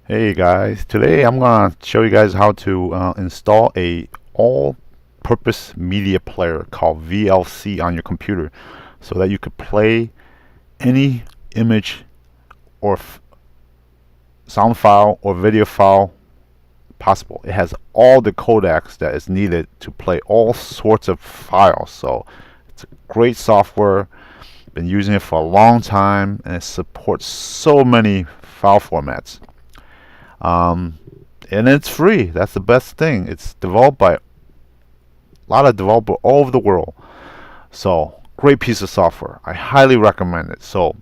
Hey guys, today I'm gonna show you guys how to install a all-purpose media player called VLC on your computer so that you could play any image or sound file or video file possible. It has all the codecs that is needed to play all sorts of files, so it's a great software. Been using it for a long time, and it supports so many file formats. And it's free. That's the best thing. It's developed by a lot of developers all over the world. So, great piece of software. I highly recommend it. So,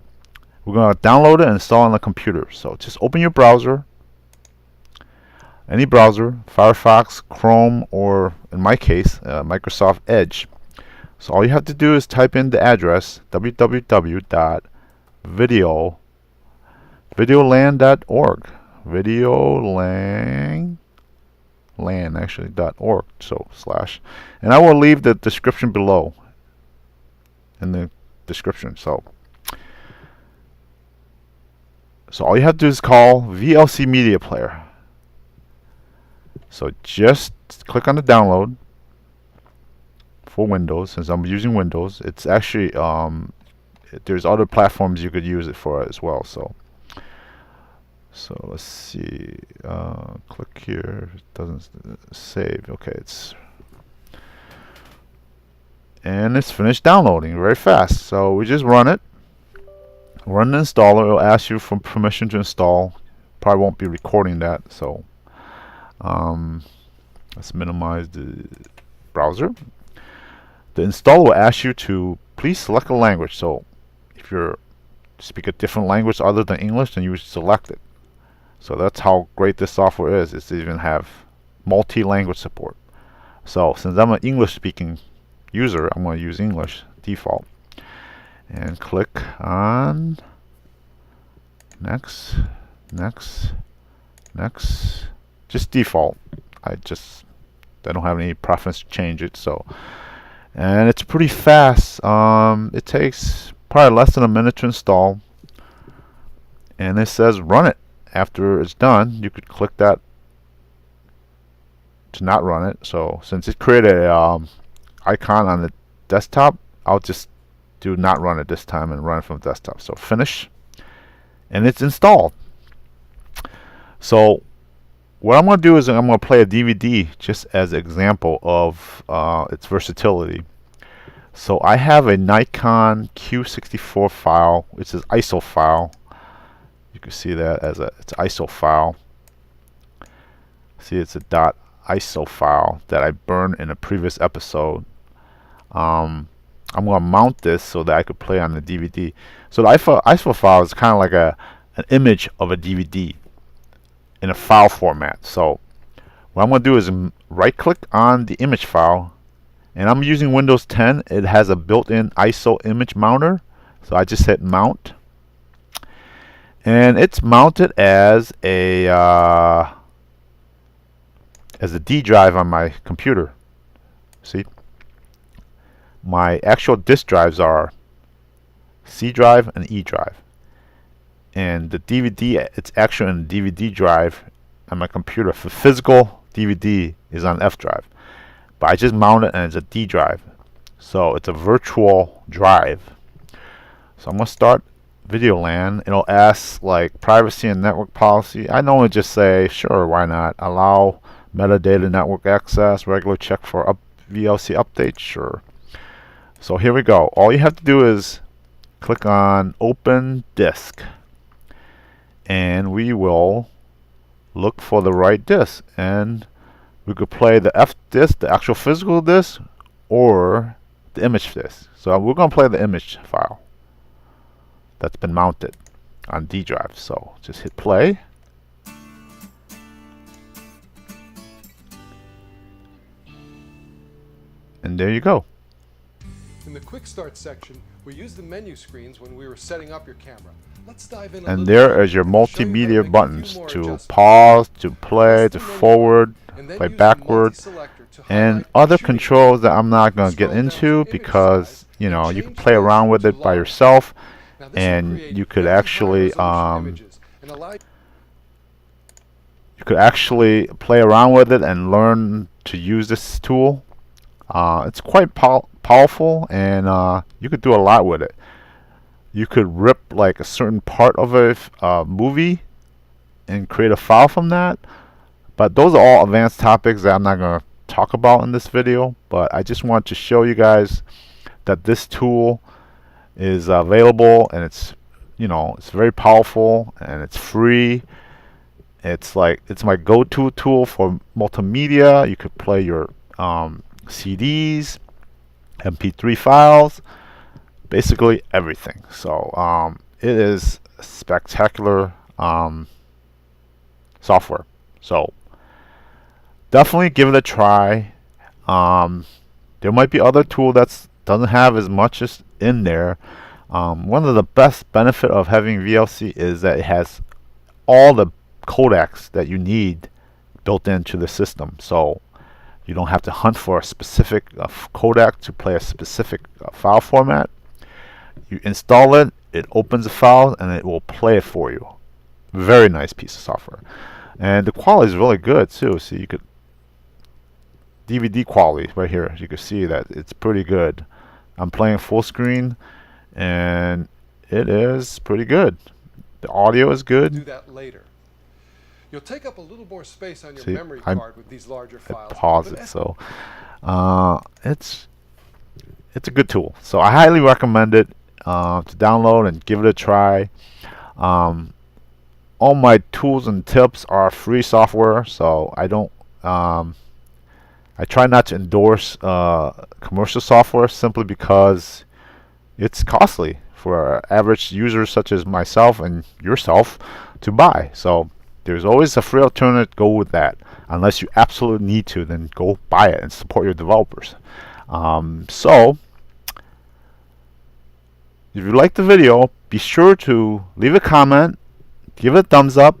we're going to download it and install it on the computer. So, just open your browser. Any browser, Firefox, Chrome, or in my case, Microsoft Edge. So, all you have to do is type in the address www.videoland.org. Videoland actually .org, so / and I will leave the description below in the description. So all you have to do is call VLC media player. So just click on the download for Windows. Since I'm using Windows, it's actually there's other platforms you could use it for as well. So let's see, click here, it doesn't save. Okay, and it's finished downloading very fast. So we just run it, run the installer. It'll ask you for permission to install. Probably won't be recording that, so let's minimize the browser. The installer will ask you to please select a language. So if you speak a different language other than English, then you would select it. So that's how great this software is. It's even have multi-language support. So since I'm an English-speaking user, I'm going to use English default. And click on next. Just default. I don't have any preference to change it. So, and it's pretty fast. It takes probably less than a minute to install. And it says run it. After it's done, you could click that to not run it. So since it created a icon on the desktop, I'll just do not run it this time and run it from desktop. So finish, and it's installed. So what I'm going to do is I'm going to play a DVD just as an example of its versatility. So I have a Nikon Q64 file, which is ISO file. You can see that as it's ISO file. See, it's a .iso file that I burned in a previous episode. I'm going to mount this so that I could play on the DVD. So the ISO file is kind of like an image of a DVD in a file format. So what I'm going to do is right-click on the image file, and I'm using Windows 10. It has a built-in ISO image mounter. So I just hit mount. And it's mounted as a D drive on my computer. See, my actual disk drives are C drive and E drive, and the DVD, it's actually in the DVD drive on my computer. For physical DVD is on F drive, but I just mounted it and it's a D drive, so it's a virtual drive. So I'm gonna start Videoland. It'll ask like privacy and network policy. I normally just say sure, why not. Allow metadata network access, regular check for VLC updates, sure. So here we go. All you have to do is click on open disk, and we will look for the right disk, and we could play the F disk, the actual physical disk, or the image disk. So we're going to play the image file that's been mounted on D drive. So just hit play. And there you go. In the quick start section, we used the menu screens when we were setting up your camera. Let's dive in. And there is your multimedia buttons to pause, to play, to forward, play backward. and other controls that I'm not going to get into because you know you can play around with it by yourself, and you could actually play around with it and learn to use this tool. It's quite powerful, and you could do a lot with it. You could rip like a certain part of a movie and create a file from that. But those are all advanced topics that I'm not going to talk about in this video. But I just want to show you guys that this tool is available, and it's, you know, it's very powerful and it's free. It's my go-to tool for multimedia. You could play your CDs, MP3 files, basically everything. So it is spectacular software. So definitely give it a try. There might be other tool that doesn't have as much as in there. One of the best benefit of having VLC is that it has all the codecs that you need built into the system. So you don't have to hunt for a specific codec to play a specific file format. You install it, it opens the file, and it will play it for you. Very nice piece of software. And the quality is really good too. So you could DVD quality right here. You can see that it's pretty good. I'm playing full screen, and it is pretty good. The audio is good. Do that later. You'll take up a little more space on your memory card with these larger files. I pause it, so it's a good tool. So I highly recommend it to download and give it a try. All my tools and tips are free software, so I don't. I try not to endorse commercial software simply because it's costly for average users such as myself and yourself to buy. So there's always a free alternative. Go with that. Unless you absolutely need to, then go buy it and support your developers. So if you like the video, be sure to leave a comment, give it a thumbs up,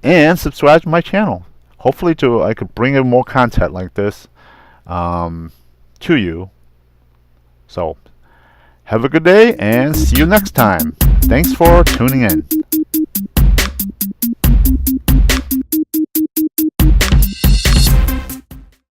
and subscribe to my channel. Hopefully I could bring in more content like this to you. So have a good day and see you next time. Thanks for tuning in.